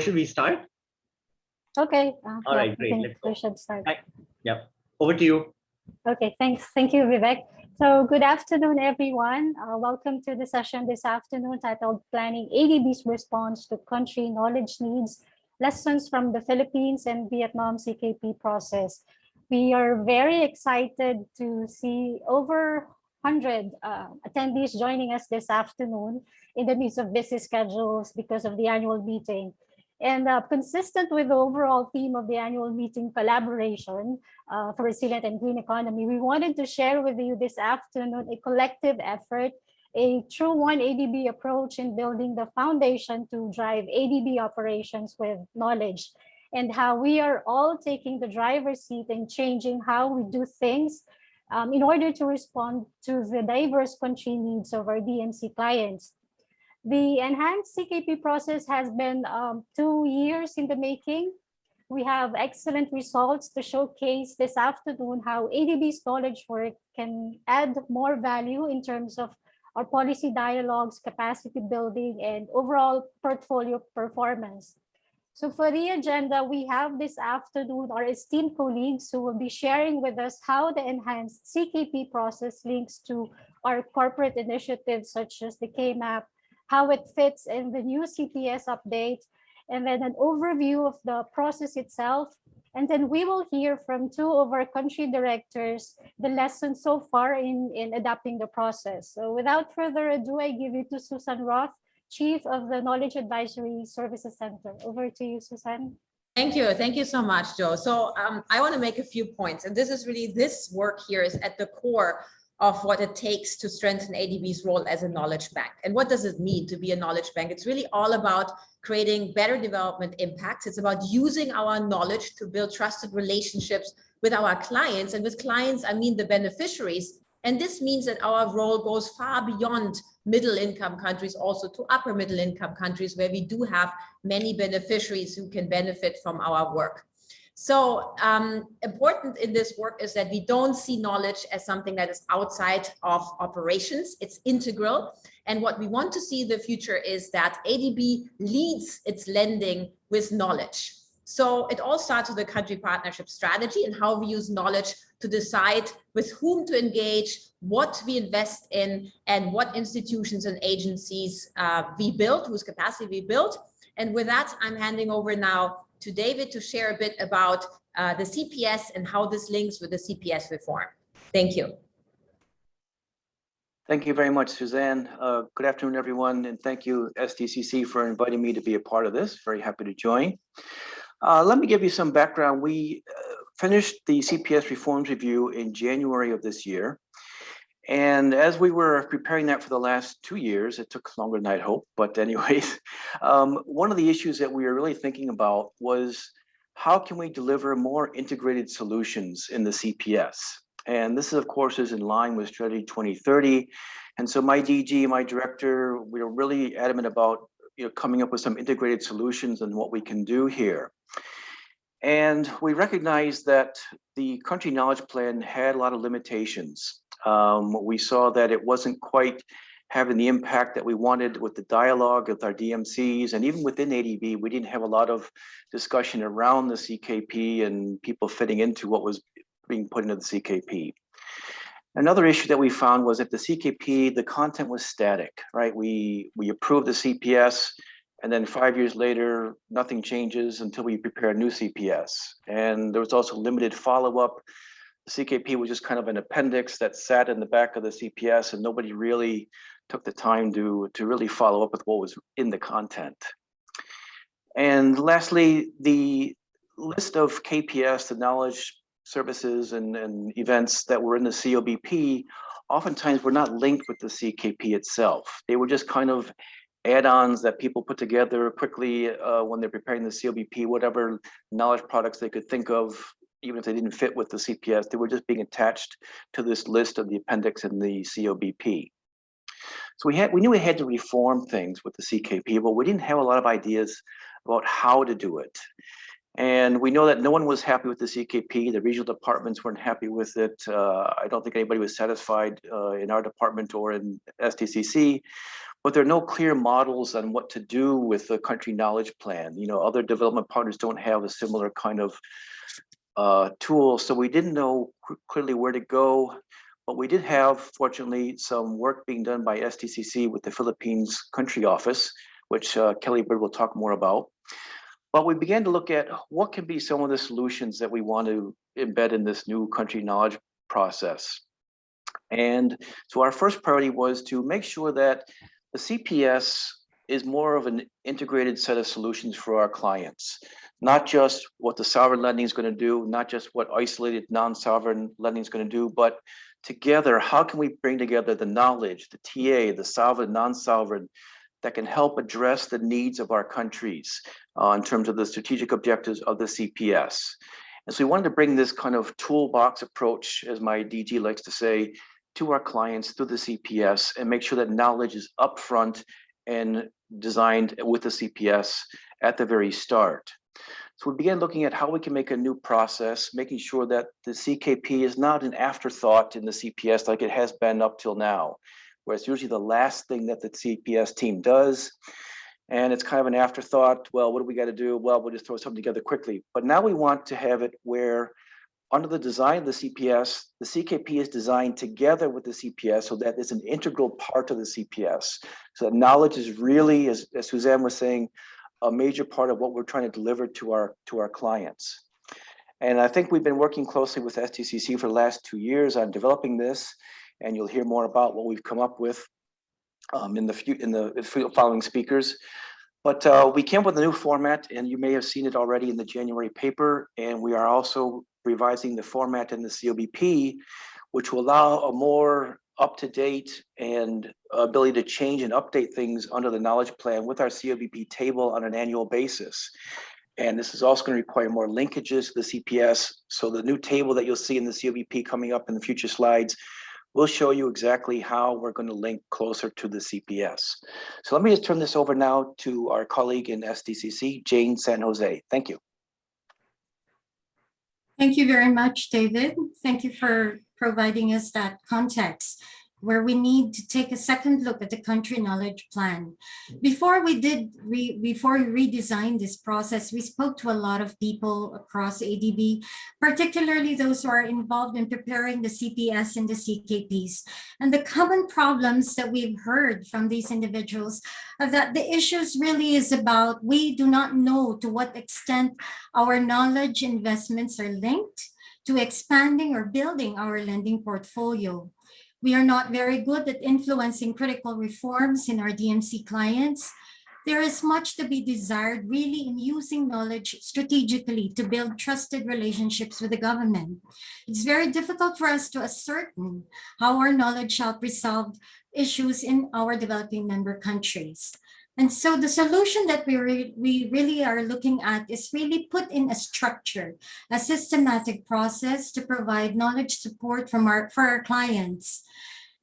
Should we start? Okay. All right, great. I think Let's go. we should start. Yep. Over to you. Okay, thanks. Thank you, Vivek. So good afternoon, everyone. Welcome to the session this afternoon titled Planning ADB's Response to Country Knowledge Needs, Lessons from the Philippines and Vietnam CKP Process. We are very excited to see over 100 attendees joining us this afternoon in the midst of busy schedules because of the annual meeting. And consistent with the overall theme of the annual meeting, collaboration for resilient and green economy, we wanted to share with you this afternoon a collective effort, a true one ADB approach in building the foundation to drive ADB operations with knowledge, and how we are all taking the driver's seat and changing how we do things in order to respond to the diverse country needs of our DMC clients. The enhanced CKP process has been 2 years in the making. We have excellent results to showcase this afternoon how ADB's knowledge work can add more value in terms of our policy dialogues, capacity building, and overall portfolio performance. So for the agenda, we have this afternoon our esteemed colleagues who will be sharing with us how the enhanced CKP process links to our corporate initiatives such as the KMAP, how it fits in the new CPS update, and then an overview of the process itself. And then we will hear from 2 of our country directors, the lessons so far in adapting the process. So without further ado, I give you to Susann Roth, Chief of the Knowledge Advisory Services Center. Over to you, Susann. Thank you. Thank you so much, Joe. So I want to make a few points, and this is really, this work here is at the core of what it takes to strengthen ADB's role as a knowledge bank. And what does it mean to be a knowledge bank? It's really all about creating better development impacts. It's about using our knowledge to build trusted relationships with our clients. And with clients, I mean the beneficiaries. And this means that our role goes far beyond middle income countries, also to upper middle income countries, where we do have many beneficiaries who can benefit from our work. So important in this work is that we don't see knowledge as something that is outside of operations. It's integral. And what we want to see in the future is that ADB leads its lending with knowledge. So it all starts with a country partnership strategy and how we use knowledge to decide with whom to engage, what we invest in, and what institutions and agencies we build, whose capacity we build. And with that, I'm handing over now to David to share a bit about the CPS and how this links with the CPS reform. Thank you. Thank you very much, Suzanne. Good afternoon, everyone, and thank you, SDCC, for inviting me to be a part of this. Very happy to join. Let me give you some background. We finished the CPS reforms review in January of this year. And as we were preparing that for the last 2 years, it took longer than I'd hoped, but anyways, one of the issues that we were really thinking about was how can we deliver more integrated solutions in the CPS? And this, of course, is in line with Strategy 2030. And so my DG, my director, we were really adamant about coming up with some integrated solutions and what we can do here. And we recognized that the country knowledge plan had a lot of limitations. We saw that it wasn't quite having the impact that we wanted with the dialogue with our DMCs, and even within ADB, we didn't have a lot of discussion around the CKP and people fitting into what was being put into the CKP. Another issue that we found was that the CKP, the content was static, right? We approved the CPS, and then 5 years later, nothing changes until we prepare a new CPS. And there was also limited follow-up. The CKP was just kind of an appendix that sat in the back of the CPS, and nobody really took the time to really follow up with what was in the content. And lastly, the list of KPS, the knowledge services and events that were in the COBP, oftentimes were not linked with the CKP itself. They were just kind of add-ons that people put together quickly when they're preparing the COBP, whatever knowledge products they could think of, even if they didn't fit with the CPS, they were just being attached to this list of the appendix in the COBP. So we knew we had to reform things with the CKP, but we didn't have a lot of ideas about how to do it. And we know that no one was happy with the CKP. The regional departments weren't happy with it. I don't think anybody was satisfied in our department or in SDCC. but there are no clear models on what to do with the country knowledge plan. Other development partners don't have a similar kind of tool, so we didn't know clearly where to go. But we did have, fortunately, some work being done by SDCC with the Philippines country office, which Kelly Bird will talk more about. But we began to look at what can be some of the solutions that we want to embed in this new country knowledge process. And so our first priority was to make sure that the CPS is more of an integrated set of solutions for our clients, not just what the sovereign lending is going to do, not just what isolated non-sovereign lending is going to do, but together, how can we bring together the knowledge, the TA, the sovereign, non-sovereign, that can help address the needs of our countries in terms of the strategic objectives of the CPS. And so we wanted to bring this kind of toolbox approach, as my DG likes to say, to our clients through the CPS and make sure that knowledge is upfront and designed with the CPS at the very start. So we began looking at how we can make a new process, making sure that the CKP is not an afterthought in the CPS like it has been up till now, where it's usually the last thing that the CPS team does. And it's kind of an afterthought. Well, what do we got to do? Well, we'll just throw something together quickly. But now we want to have it where under the design of the CPS, the CKP is designed together with the CPS so that it's an integral part of the CPS. So that knowledge is really, as Susann was saying, a major part of what we're trying to deliver to our clients. And I think we've been working closely with SDCC for the last 2 years on developing this, and you'll hear more about what we've come up with in the following speakers. But we came up with a new format, and you may have seen it already in the January paper, and we are also revising the format in the COBP, which will allow a more up-to-date and ability to change and update things under the knowledge plan with our COBP table on an annual basis. And this is also going to require more linkages to the CPS. So the new table that you'll see in the COBP coming up in the future slides will show you exactly how we're going to link closer to the CPS. So let me just turn this over now to our colleague in SDCC, Jane San Jose. Thank you. Thank you very much, David. Thank you for providing us that context where we need to take a second look at the country knowledge plan. Before we redesigned this process, we spoke to a lot of people across ADB, particularly those who are involved in preparing the CPS and the CKPs. And the common problems that we've heard from these individuals are that the issues really is about we do not know to what extent our knowledge investments are linked to expanding or building our lending portfolio. We are not very good at influencing critical reforms in our DMC clients. There is much to be desired really in using knowledge strategically to build trusted relationships with the government. It's very difficult for us to ascertain how our knowledge help resolve issues in our developing member countries. And so the solution that we really are looking at is really put in a structure, a systematic process to provide knowledge support for our clients.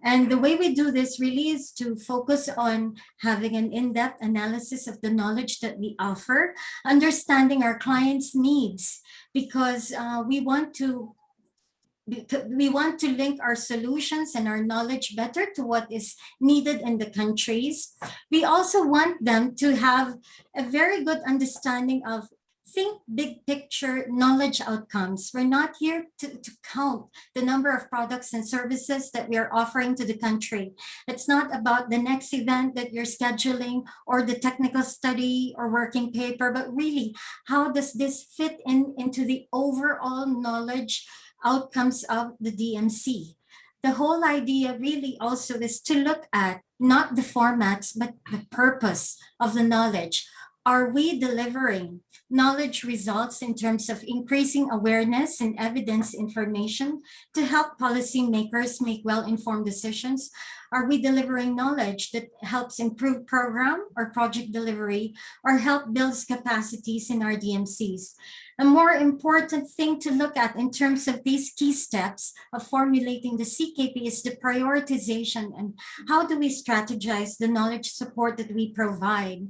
And the way we do this really is to focus on having an in-depth analysis of the knowledge that we offer, understanding our clients' needs, because we want to link our solutions and our knowledge better to what is needed in the countries. We also want them to have a very good understanding of think big picture knowledge outcomes. We're not here to count the number of products and services that we are offering to the country. It's not about the next event that you're scheduling or the technical study or working paper, but really, how does this fit into the overall knowledge outcomes of the DMC? The whole idea really also is to look at not the formats, but the purpose of the knowledge. Are we delivering knowledge results in terms of increasing awareness and evidence information to help policymakers make well-informed decisions? Are we delivering knowledge that helps improve program or project delivery or help build capacities in our DMCs? A more important thing to look at in terms of these key steps of formulating the CKP is the prioritization and how do we strategize the knowledge support that we provide.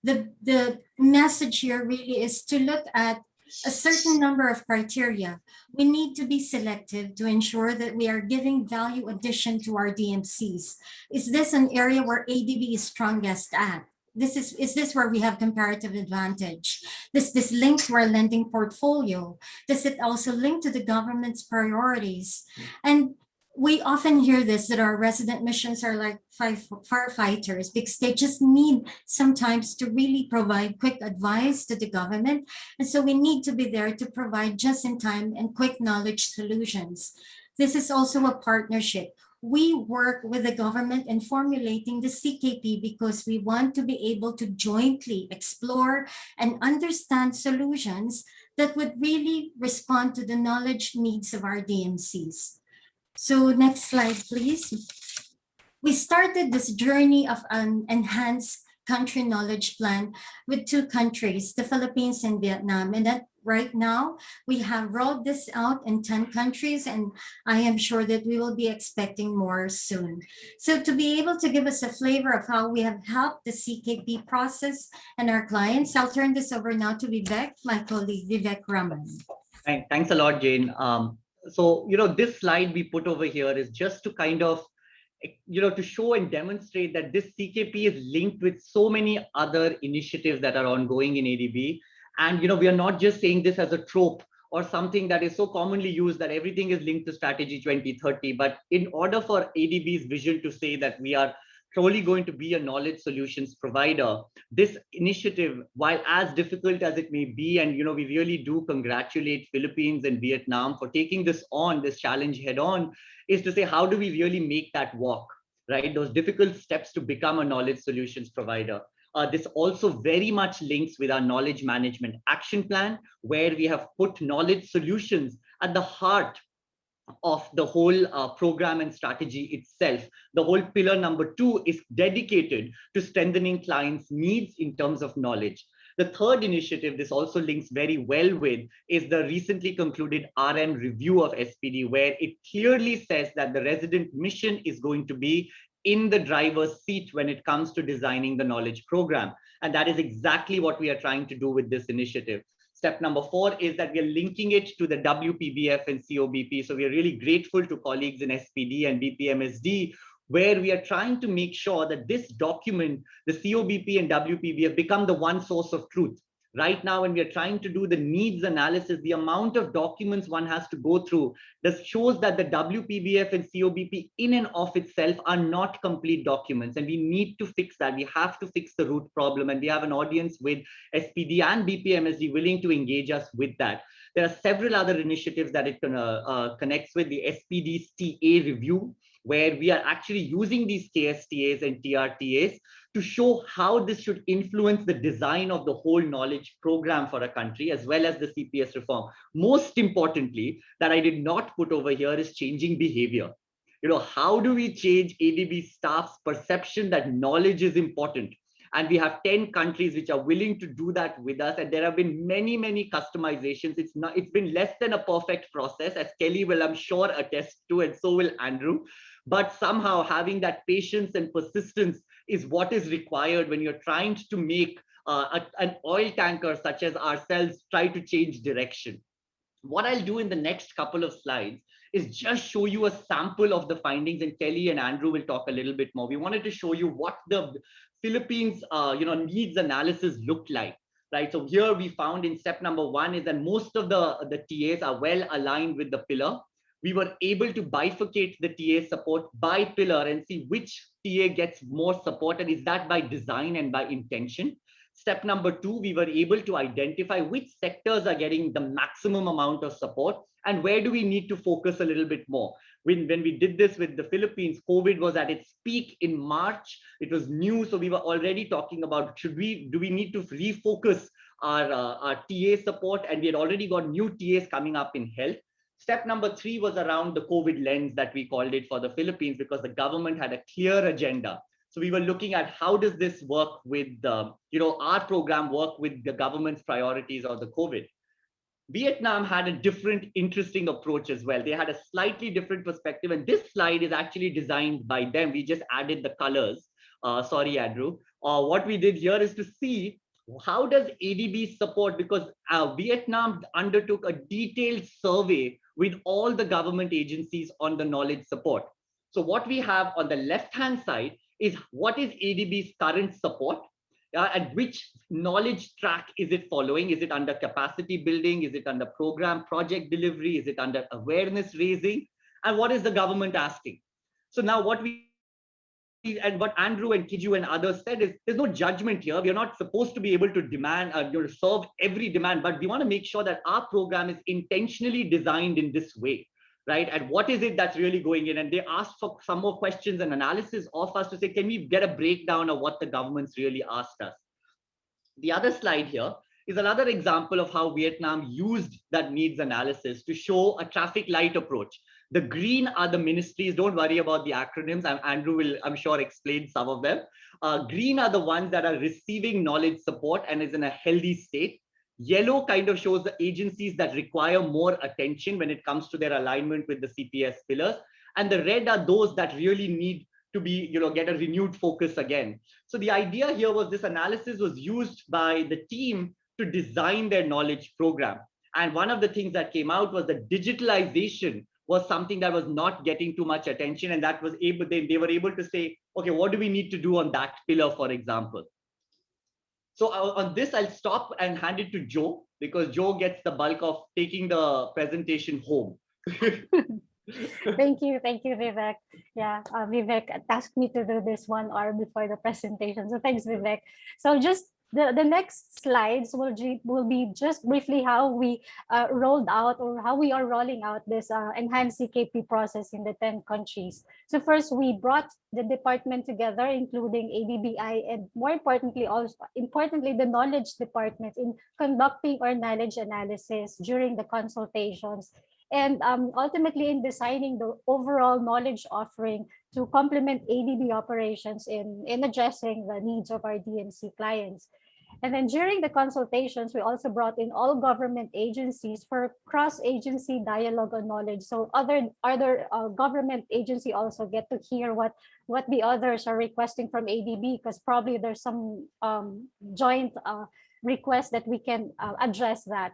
The message here really is to look at a certain number of criteria. We need to be selective to ensure that we are giving value addition to our DMCs. Is this an area where ADB is strongest at? Is this where we have comparative advantage? Does this link to our lending portfolio? Does it also link to the government's priorities? And we often hear this, that our resident missions are like firefighters because they just need sometimes to really provide quick advice to the government. And so we need to be there to provide just-in-time and quick knowledge solutions. This is also a partnership. We work with the government in formulating the CKP because we want to be able to jointly explore and understand solutions that would really respond to the knowledge needs of our DMCs. So next slide, please. We started this journey of an enhanced country knowledge plan with 2 countries, the Philippines and Vietnam. And that right now, we have rolled this out in 10 countries, and I am sure that we will be expecting more soon. So to be able to give us a flavor of how we have helped the CKP process and our clients, I'll turn this over now to Vivek, my colleague, Vivek Raman. Thanks a lot, Jane. So, this slide we put over here is just to kind of, to show and demonstrate that this CKP is linked with so many other initiatives that are ongoing in ADB. And, we are not just saying this as a trope or something that is so commonly used that everything is linked to Strategy 2030. But in order for ADB's vision to say that we are truly going to be a knowledge solutions provider, this initiative, while as difficult as it may be, and we really do congratulate Philippines and Vietnam for taking this challenge head on, is to say, how do we really make that walk, right? Those difficult steps to become a knowledge solutions provider. This also very much links with our knowledge management action plan, where we have put knowledge solutions at the heart of the whole program and strategy itself. The whole pillar number 2 is dedicated to strengthening clients' needs in terms of knowledge. The third initiative this also links very well with is the recently concluded RM review of SPD, where it clearly says that the resident mission is going to be in the driver's seat when it comes to designing the knowledge program. And that is exactly what we are trying to do with this initiative. Step number 4 is that we are linking it to the WPBF and COBP. So we are really grateful to colleagues in SPD and BPMSD, where we are trying to make sure that this document, the COBP and WPBF, become the one source of truth. Right now, when we are trying to do the needs analysis, the amount of documents one has to go through shows that the WPBF and COBP in and of itself are not complete documents. And we need to fix that. We have to fix the root problem. And we have an audience with SPD and BPMSD willing to engage us with that. There are several other initiatives that it connects with, the SPD's TA review, where we are actually using these KSTAs and TRTAs to show how this should influence the design of the whole knowledge program for a country, as well as the CPS reform. Most importantly, that I did not put over here is changing behavior. How do we change ADB staff's perception that knowledge is important? And we have 10 countries which are willing to do that with us. And there have been many, many customizations. It's been less than a perfect process, as Kelly will, I'm sure, attest to, and so will Andrew. But somehow having that patience and persistence is what is required when you're trying to make an oil tanker such as ourselves try to change direction. What I'll do in the next couple of slides is just show you a sample of the findings, and Kelly and Andrew will talk a little bit more. We wanted to show you what the Philippines needs analysis looked like. Right, so here we found in step number 1 is that most of the TAs are well aligned with the pillar. We were able to bifurcate the TA support by pillar and see which TA gets more support, and is that by design and by intention. Step number 2, we were able to identify which sectors are getting the maximum amount of support and where do we need to focus a little bit more. When we did this with the Philippines, COVID was at its peak in March. It was new, so we were already talking about do we need to refocus our TA support, and we had already got new TAs coming up in health. Step number 3 was around the COVID lens that we called it for the Philippines, because the government had a clear agenda. So we were looking at how does this work with our program work with the government's priorities of the COVID. Vietnam had a different, interesting approach as well. They had a slightly different perspective, and this slide is actually designed by them. We just added the colors. Sorry, Andrew. What we did here is to see how does ADB support? Because Vietnam undertook a detailed survey with all the government agencies on the knowledge support. So what we have on the left-hand side is what is ADB's current support, and which knowledge track is it following? Is it under capacity building? Is it under program project delivery? Is it under awareness raising? And what is the government asking? So now what Andrew and Kiju and others said is there's no judgment here. We are not supposed to be able to demand, serve every demand, but we want to make sure that our program is intentionally designed in this way, right? And what is it that's really going in? And they asked for some more questions and analysis of us to say, can we get a breakdown of what the government's really asked us? The other slide here is another example of how Vietnam used that needs analysis to show a traffic light approach. The green are the ministries. Don't worry about the acronyms. Andrew will, I'm sure, explain some of them. Green are the ones that are receiving knowledge support and is in a healthy state. Yellow kind of shows the agencies that require more attention when it comes to their alignment with the CPS pillars. And the red are those that really need to be, get a renewed focus again. So the idea here was this analysis was used by the team to design their knowledge program. And one of the things that came out was that digitalization was something that was not getting too much attention, and that was able, they were able to say, okay, what do we need to do on that pillar, for example? So on this, I'll stop and hand it to Joe, because Joe gets the bulk of taking the presentation home. Thank you, Vivek. Yeah, Vivek tasked me to do this 1 hour before the presentation. So thanks, Vivek. So just the next slides will be just briefly how we rolled out, or how we are rolling out this enhanced CKP process in the 10 countries. So first, we brought the department together, including ADBI, and more importantly, the knowledge department, in conducting our knowledge analysis during the consultations, and ultimately in designing the overall knowledge offering to complement ADB operations in addressing the needs of our DMC clients. And then during the consultations, we also brought in all government agencies for cross-agency dialogue on knowledge. So other government agency also get to hear what the others are requesting from ADB, because probably there's some joint requests that we can address that.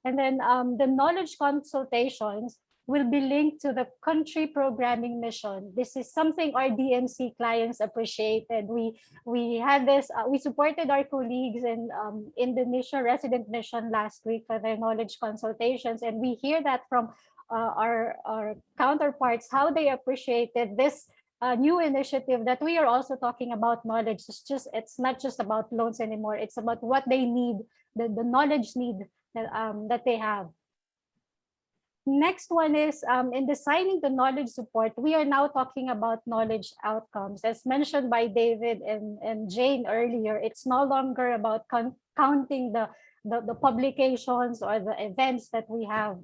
And then the knowledge consultations will be linked to the country programming mission. This is something our DMC clients appreciated. We had this, we supported our colleagues in Indonesia resident mission last week for their knowledge consultations. And we hear that from our counterparts, how they appreciated this new initiative, that we are also talking about knowledge. It's not just about loans anymore. It's about what they need, the knowledge need that they have. Next one is in designing the knowledge support, we are now talking about knowledge outcomes. As mentioned by David and Jane earlier, it's no longer about counting the publications or the events that we have.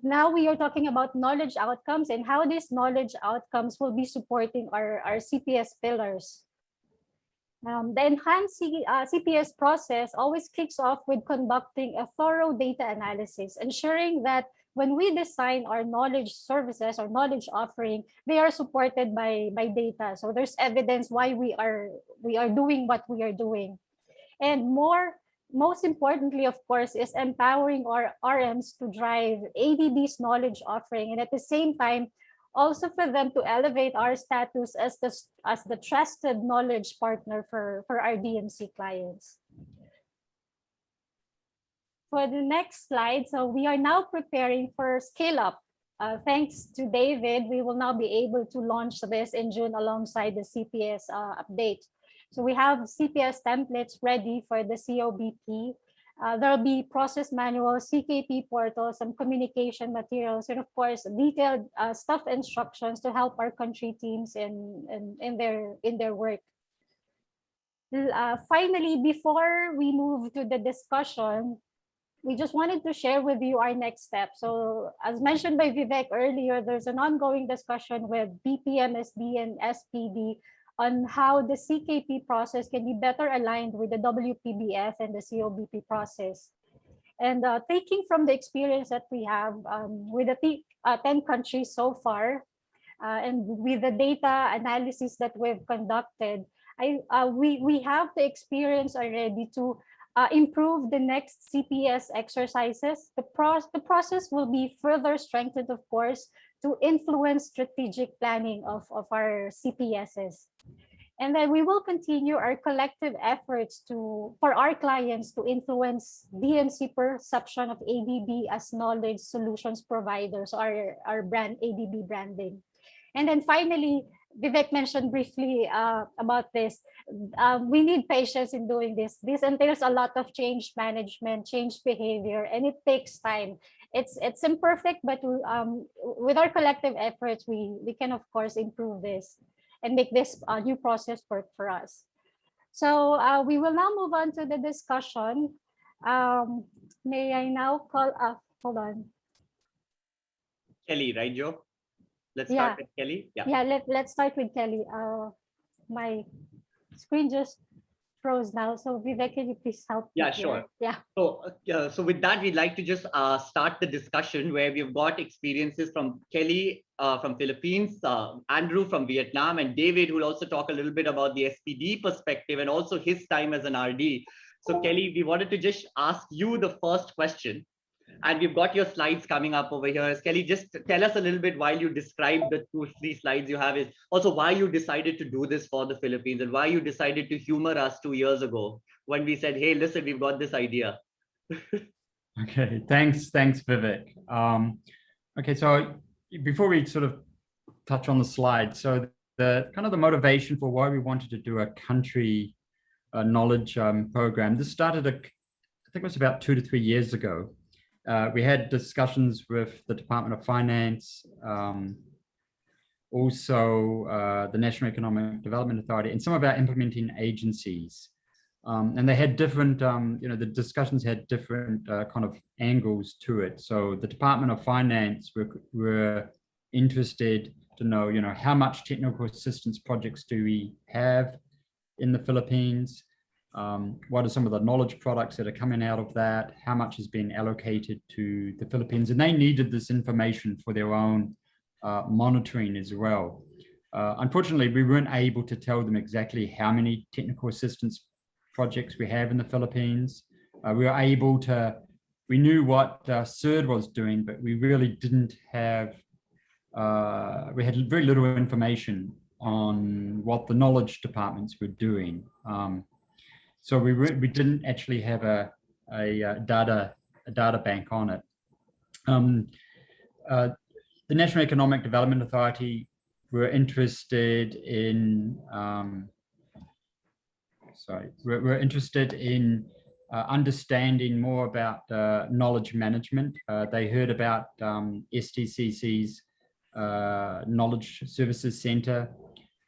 Now we are talking about knowledge outcomes and how these knowledge outcomes will be supporting our CPS pillars. The enhanced CPS process always kicks off with conducting a thorough data analysis, ensuring that when we design our knowledge services or knowledge offering, they are supported by data. So there's evidence why we are doing what we are doing. And most importantly, of course, is empowering our RMs to drive ADB's knowledge offering, and at the same time, also for them to elevate our status as the trusted knowledge partner for our DMC clients. For the next slide, so we are now preparing for scale up. Thanks to David, we will now be able to launch this in June alongside the CPS update. So we have CPS templates ready for the COBP. There'll be process manuals, CKP portals, some communication materials, and of course, detailed staff instructions to help our country teams in their work. Finally, before we move to the discussion, we just wanted to share with you our next step. So as mentioned by Vivek earlier, there's an ongoing discussion with BPMSD and SPD on how the CKP process can be better aligned with the WPBF and the COBP process. And taking from the experience that we have with the 10 countries so far, and with the data analysis that we've conducted, we have the experience already to improve the next CPS exercises. The process will be further strengthened, of course, to influence strategic planning of our CPSs. And then we will continue our collective efforts for our clients to influence DMC perception of ADB as knowledge solutions providers, our brand, ADB branding. And then finally, Vivek mentioned briefly about this. We need patience in doing this. This entails a lot of change management, change behavior, and it takes time. It's imperfect, but with our collective efforts, we can of course improve this and make this new process work for us. So we will now move on to the discussion. May I now call up, hold on. Kelly, right, Joe? Let's start with Kelly. Yeah, let's start with Kelly. My screen just froze now. So Vivek, can you please help? Yeah, sure. Yeah. So with that, we'd like to just start the discussion where we've got experiences from Kelly from Philippines, Andrew from Vietnam, and David, who will also talk a little bit about the SPD perspective and also his time as an RD. So Kelly, we wanted to just ask you the first question. And we've got your slides coming up over here. Kelly, just tell us a little bit while you describe the 2-3 slides you have, is also why you decided to do this for the Philippines and why you decided to humor us 2 years ago when we said, hey, listen, we've got this idea. Okay, thanks, Vivek. Okay, so before we sort of touch on the slide, so the kind of the motivation for why we wanted to do a country knowledge program, this started, I think it was about 2 to 3 years ago. We had discussions with the Department of Finance, also the National Economic Development Authority, and some of our implementing agencies. And they had different, the discussions had different kind of angles to it. So the Department of Finance were interested to know, how much technical assistance projects do we have in the Philippines? What are some of the knowledge products that are coming out of that? How much has been allocated to the Philippines? And they needed this information for their own monitoring as well. Unfortunately, we weren't able to tell them exactly how many technical assistance projects we have in the Philippines. We knew what CERD was doing, but we really didn't have, we had very little information on what the knowledge departments were doing. So we didn't actually have a data bank on it. The National Economic Development Authority were interested in understanding more about knowledge management. They heard about SDCC's Knowledge Services Center,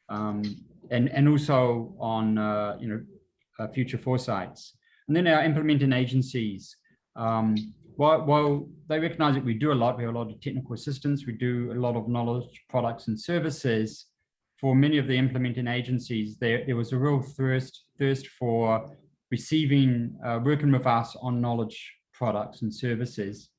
and also on future foresights. And then our implementing agencies, while they recognize that we do a lot, we have a lot of technical assistance, we do a lot of knowledge products and services. For many of the implementing agencies, there was a real thirst for receiving, working with us on knowledge products and services.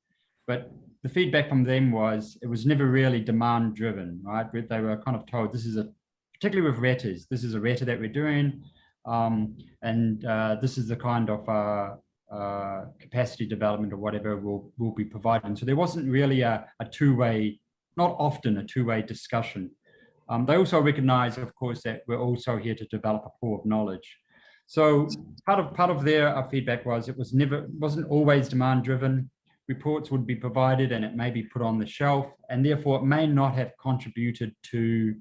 But the feedback from them was, it was never really demand driven, right? They were kind of told, particularly with RETAs, this is a RETA that we're doing, and this is the kind of capacity development or whatever we'll be providing. So there wasn't really a two-way, not often a two-way discussion. They also recognize, of course, that we're also here to develop a pool of knowledge. So part of their feedback was it wasn't always demand driven. Reports would be provided and it may be put on the shelf, and therefore it may not have contributed to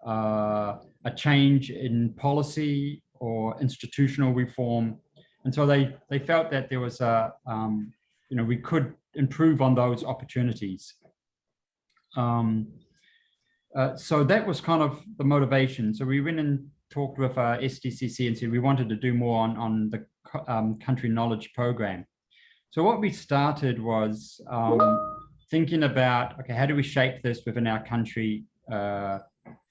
a change in policy or institutional reform. And so they felt that there was we could improve on those opportunities. So that was kind of the motivation. So we went and talked with SDCC and said we wanted to do more on the country knowledge program. So what we started was thinking about, okay, how do we shape this within our country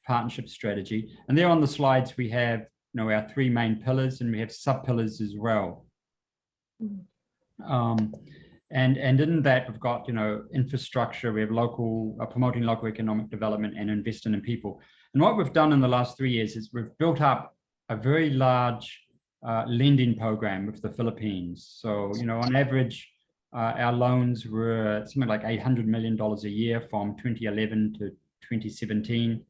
partnership strategy? And there on the slides we have our 3 main pillars, and we have sub-pillars as well. And in that we've got infrastructure, we have promoting local economic development and investing in people. And what we've done in the last 3 years is we've built up a very large lending program with the Philippines. So, on average, our loans were something like $800 million a year from 2011 to 2017.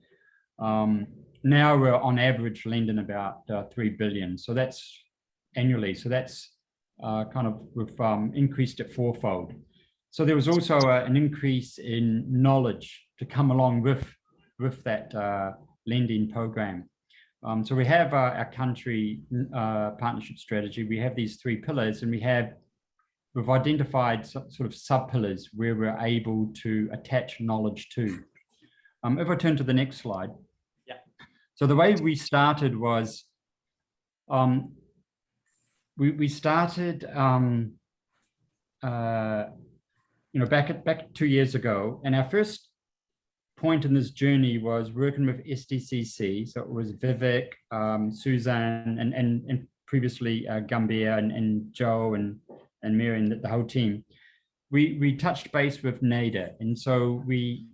Now we're on average lending about 3 billion. So that's annually. So that's we've increased it fourfold. So there was also an increase in knowledge to come along with that lending program. So we have our country partnership strategy. We have these 3 pillars, and we've identified sort of sub-pillars where we're able to attach knowledge to. If I turn to the next slide. Yeah. So the way we started was, we started, back 2 years ago, and our first point in this journey was working with SDCC. So it was Vivek, Susann, and previously Gambia and Joe and Mary and the whole team. We touched base with NADA, and so we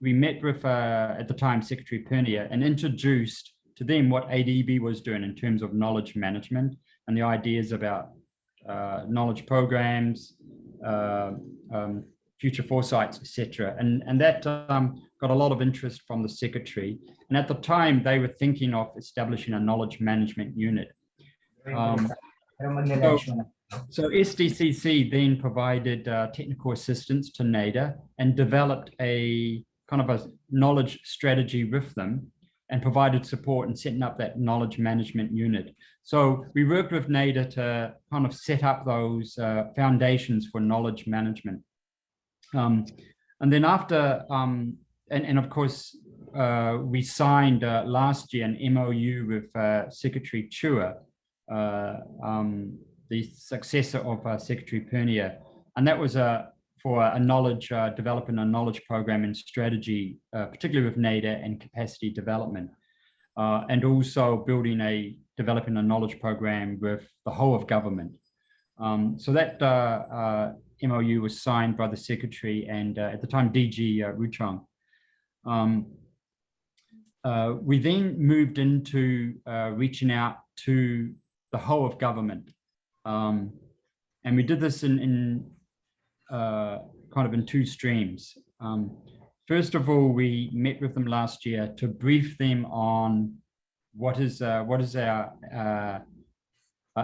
met with at the time Secretary Pernia and introduced to them what ADB was doing in terms of knowledge management and the ideas about knowledge programs, future foresights, etc. And that got a lot of interest from the secretary. And at the time, they were thinking of establishing a knowledge management unit. So SDCC then provided technical assistance to NADA and developed a kind of a knowledge strategy with them and provided support in setting up that knowledge management unit. So we worked with NADA to kind of set up those foundations for knowledge management. And then after, and of course, we signed last year an MOU with Secretary Chua, the successor of Secretary Pernia, and that was for a knowledge, developing a knowledge program and strategy, particularly with NADA and capacity development, and also developing a knowledge program with the whole of government. So that MOU was signed by the Secretary and at the time DG Ruchong. We then moved into reaching out to the whole of government. And we did this in kind of in 2 streams. First of all, we met with them last year to brief them on what is our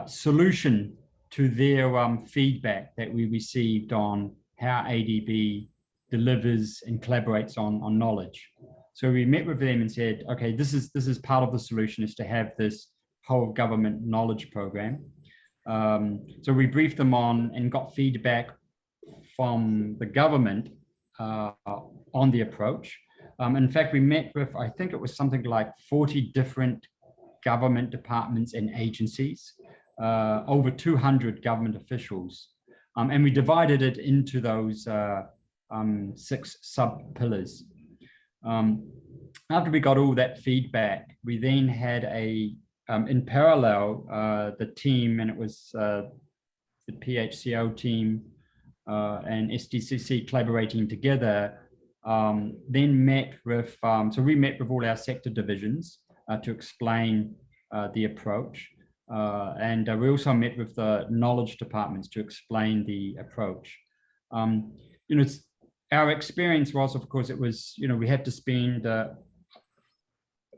solution to their feedback that we received on how ADB delivers and collaborates on knowledge. So we met with them and said, okay, this is part of the solution, is to have this whole government knowledge program. So we briefed them on and got feedback from the government on the approach. In fact, we met with, I think it was something like 40 different government departments and agencies, over 200 government officials. And we divided it into those 6 sub-pillars. After we got all that feedback, we then had in parallel, the team, and it was the PHCO team and SDCC collaborating together, then met with, so we met with all our sector divisions to explain the approach. And we also met with the knowledge departments to explain the approach. Our experience was, of course, it was, we had to spend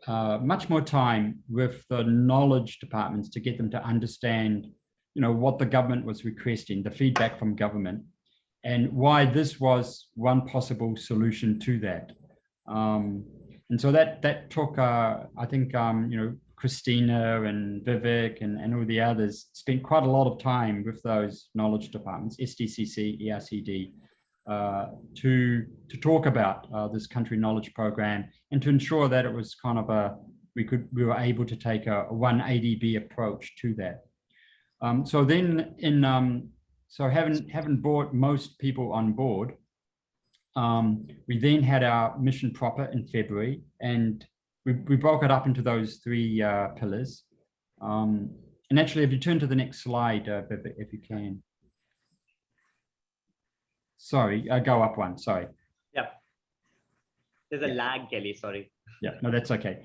much more time with the knowledge departments to get them to understand, what the government was requesting, the feedback from government, and why this was one possible solution to that. And so that took, I think, Christina and Vivek and all the others spent quite a lot of time with those knowledge departments, SDCC, ERCD, to talk about this country knowledge program and to ensure that it was kind of we were able to take a one ADB approach to that. So then so having brought most people on board, we then had our mission proper in February, and we broke it up into those 3 pillars. And actually, if you turn to the next slide, if you can. Sorry, go up one, sorry. Yeah. There's a lag, Kelly, sorry. Yeah, no, that's okay.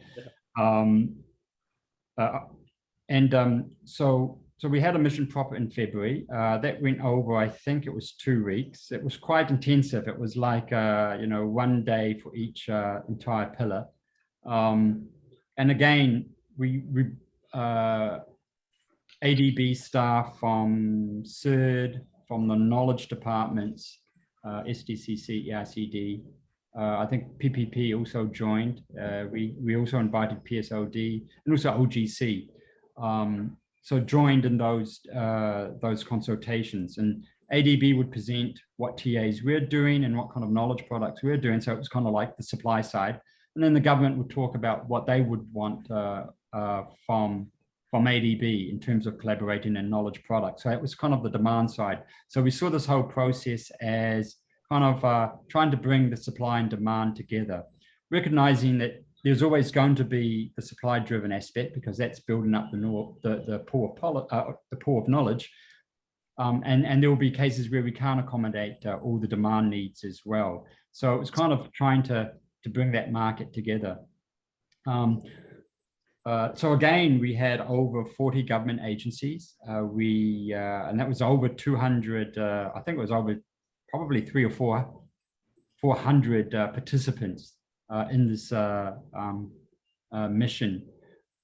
So we had a mission proper in February that went over, I think it was 2 weeks. It was quite intensive. It was like, 1 day for each entire pillar. And again, we ADB staff from CERD, from the knowledge departments, SDCC, ERCD, I think PPP also joined. We also invited PSOD and also OGC. So joined in those consultations, and ADB would present what TAs we're doing and what kind of knowledge products we're doing. So it was kind of like the supply side. And then the government would talk about what they would want from ADB in terms of collaborating in knowledge products. So it was kind of the demand side. So we saw this whole process as kind of trying to bring the supply and demand together, recognizing that there's always going to be the supply-driven aspect because that's building up the pool of knowledge, and there will be cases where we can't accommodate all the demand needs as well. So it was kind of trying to bring that market together. So again, we had over 40 government agencies. And that was over 200. I think it was over probably 300 or 400 participants in this mission.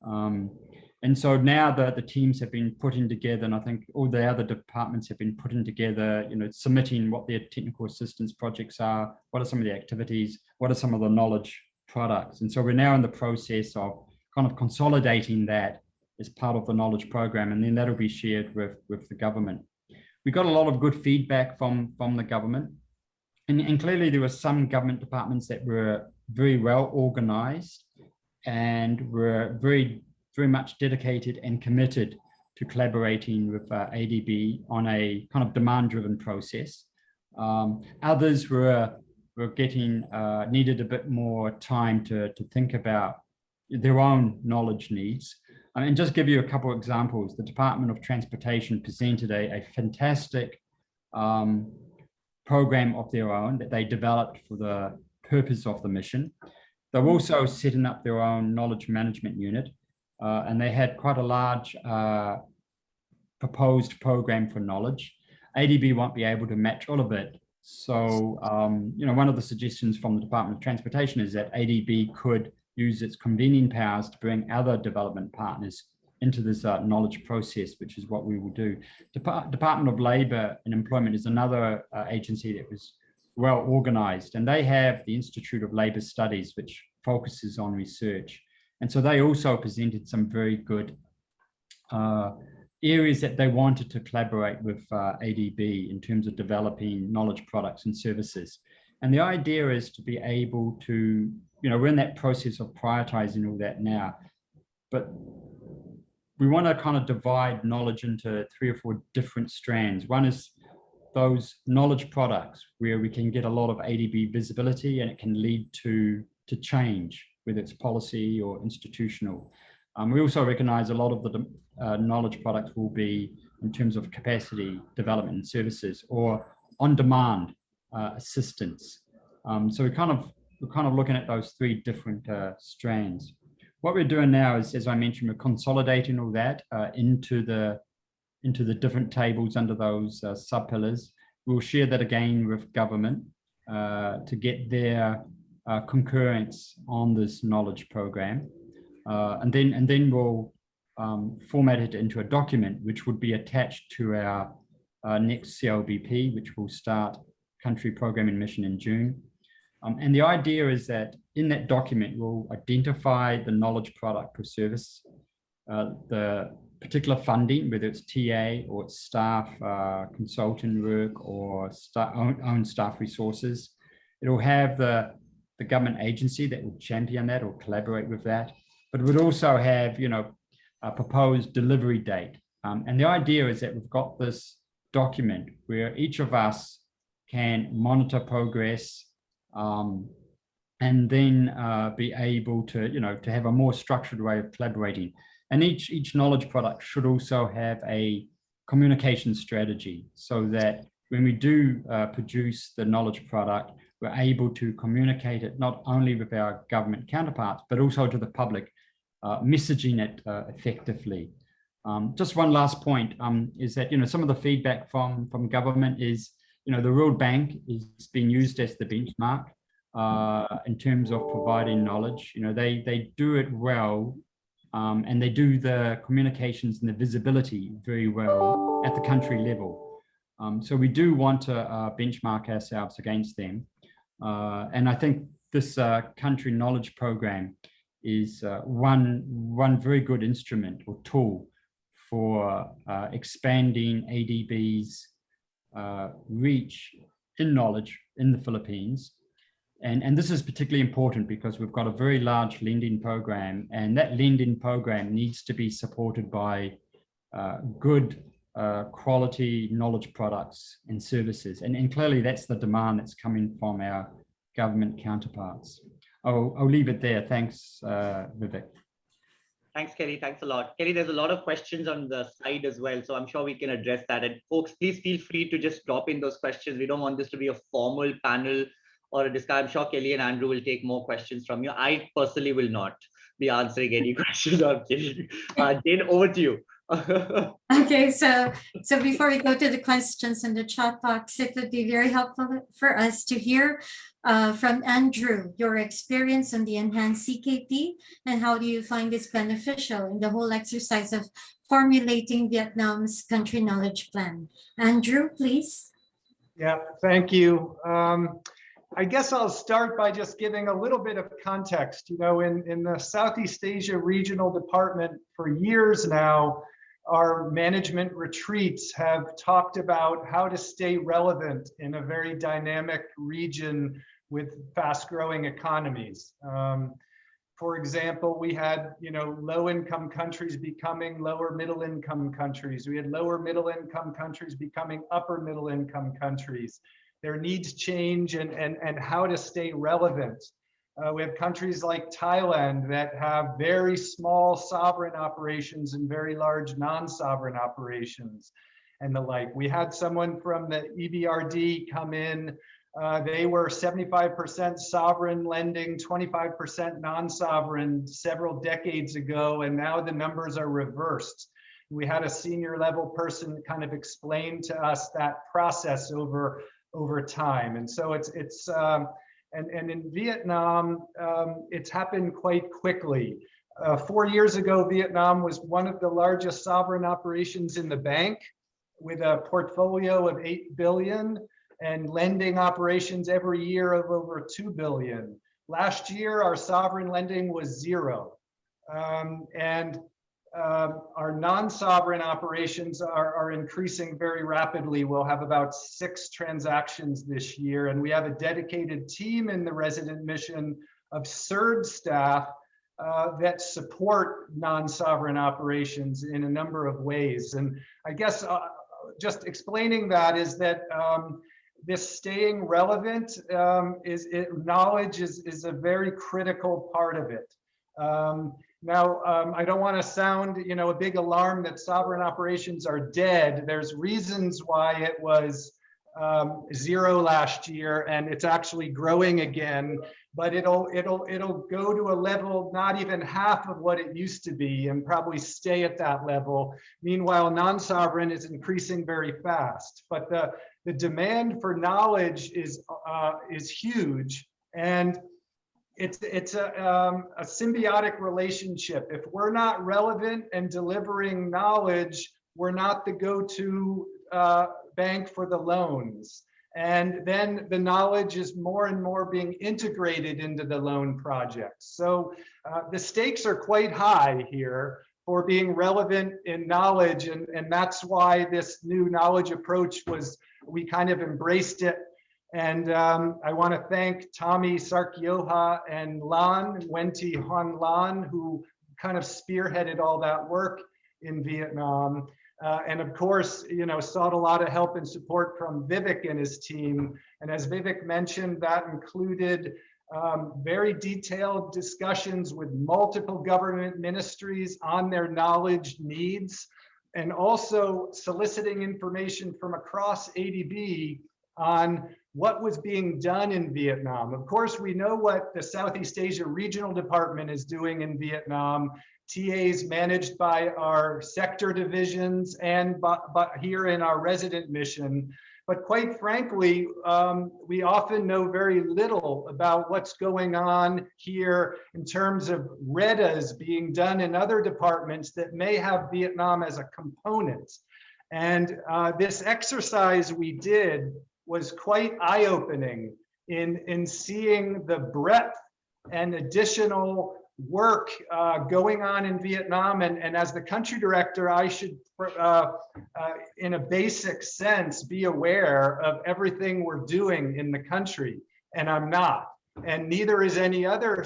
And so now the teams have been putting together, and I think all the other departments have been putting together, submitting what their technical assistance projects are, what are some of the activities, what are some of the knowledge products. And so we're now in the process of kind of consolidating that as part of the knowledge program, and then that'll be shared with the government. We got a lot of good feedback from the government, and clearly there were some government departments that were very well organized and were very much dedicated and committed to collaborating with ADB on a kind of demand-driven process. Others were getting needed a bit more time to think about their own knowledge needs. And just give you a couple of examples, the Department of Transportation presented a fantastic program of their own that they developed for the purpose of the mission. They're also setting up their own knowledge management unit, and they had quite a large proposed program for knowledge. ADB won't be able to match all of it. So, one of the suggestions from the Department of Transportation is that ADB could use its convening powers to bring other development partners into this knowledge process, which is what we will do. Department of Labor and Employment is another agency that was well organized, and they have the Institute of Labor Studies, which focuses on research. And so they also presented some very good areas that they wanted to collaborate with ADB in terms of developing knowledge products and services. And the idea is to be able to, we're in that process of prioritizing all that now, but we want to kind of divide knowledge into 3 or 4 different strands. One is those knowledge products where we can get a lot of ADB visibility and it can lead to change, whether it's policy or institutional. We also recognize a lot of the knowledge products will be in terms of capacity development and services or on-demand assistance. So we're kind of looking at those 3 different strands. What we're doing now is, as I mentioned, we're consolidating all that into the different tables under those sub-pillars. We'll share that again with government to get their concurrence on this knowledge program. And then we'll format it into a document which would be attached to our next CLBP, which will start country program and mission in June. And the idea is that in that document, we'll identify the knowledge product or service, the particular funding, whether it's TA or it's staff consultant work or own staff resources. It'll have the government agency that will champion that or collaborate with that, but it would also have, a proposed delivery date. And the idea is that we've got this document where each of us can monitor progress, and then be able to, to have a more structured way of collaborating. And each knowledge product should also have a communication strategy so that when we do produce the knowledge product, we're able to communicate it not only with our government counterparts, but also to the public messaging it effectively. Just one last point is that, some of the feedback from government is, the World Bank is being used as the benchmark in terms of providing knowledge. They do it well, and they do the communications and the visibility very well at the country level. So we do want to benchmark ourselves against them. And I think this country knowledge program is one very good instrument or tool for expanding ADB's reach in knowledge in the Philippines. And this is particularly important because we've got a very large lending program, and that lending program needs to be supported by good quality knowledge products and services. And clearly that's the demand that's coming from our government counterparts. I'll leave it there. Thanks, Vivek. Thanks, Kelly. Thanks a lot. Kelly, there's a lot of questions on the slide as well, so I'm sure we can address that. And folks, please feel free to just drop in those questions. We don't want this to be a formal panel or a discussion. I'm sure Kelly and Andrew will take more questions from you. I personally will not be answering any questions on Kelly. Jane, over to you. Okay, so before we go to the questions in the chat box, it would be very helpful for us to hear from Andrew, your experience on the enhanced CKP, and how do you find this beneficial in the whole exercise of formulating Vietnam's country knowledge plan? Andrew, please. Yeah, thank you. I guess I'll start by just giving a little bit of context. In the Southeast Asia Regional Department for years now, our management retreats have talked about how to stay relevant in a very dynamic region with fast-growing economies. For example, we had, low-income countries becoming lower middle-income countries. We had lower middle-income countries becoming upper middle-income countries. Their needs change and how to stay relevant. We have countries like Thailand that have very small sovereign operations and very large non-sovereign operations and the like. We had someone from the EBRD come in. They were 75% sovereign lending, 25% non-sovereign several decades ago, and now the numbers are reversed. We had a senior level person kind of explain to us that process over time. And so and in Vietnam, it's happened quite quickly. 4 years ago, Vietnam was one of the largest sovereign operations in the bank with a portfolio of 8 billion and lending operations every year of over 2 billion. Last year, our sovereign lending was 0. Our non-sovereign operations are increasing very rapidly. We'll have about 6 transactions this year, and we have a dedicated team in the resident mission of CERD staff that support non-sovereign operations in a number of ways. And I guess just explaining that is that this staying relevant knowledge is a very critical part of it. Now, I don't want to sound, a big alarm that sovereign operations are dead. There's reasons why it was 0 last year, and it's actually growing again. But it'll go to a level not even half of what it used to be, and probably stay at that level. Meanwhile, non-sovereign is increasing very fast. But the demand for knowledge is huge, and it's a symbiotic relationship. If we're not relevant and delivering knowledge, we're not the go-to bank for the loans. And then the knowledge is more and more being integrated into the loan projects. So the stakes are quite high here for being relevant in knowledge. And that's why this new knowledge approach we kind of embraced it. And I want to thank Tommy Sarkioha and Wenty Hoan Lan, who kind of spearheaded all that work in Vietnam. And of course, sought a lot of help and support from Vivek and his team. And as Vivek mentioned, that included very detailed discussions with multiple government ministries on their knowledge needs, and also soliciting information from across ADB on what was being done in Vietnam. Of course, we know what the Southeast Asia Regional Department is doing in Vietnam. TAs managed by our sector divisions and but here in our resident mission. But quite frankly, we often know very little about what's going on here in terms of REDAs being done in other departments that may have Vietnam as a component. And this exercise we did was quite eye-opening in seeing the breadth and additional work going on in Vietnam. And as the country director, I should, in a basic sense, be aware of everything we're doing in the country, and I'm not. And neither is any other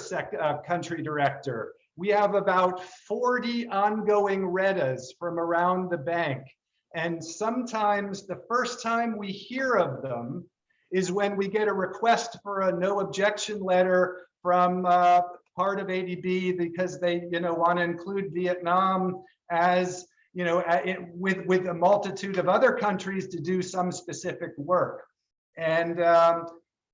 country director. We have about 40 ongoing REDAs from around the bank. And sometimes the first time we hear of them is when we get a request for a no objection letter from part of ADB because they, want to include Vietnam as, with a multitude of other countries to do some specific work. And,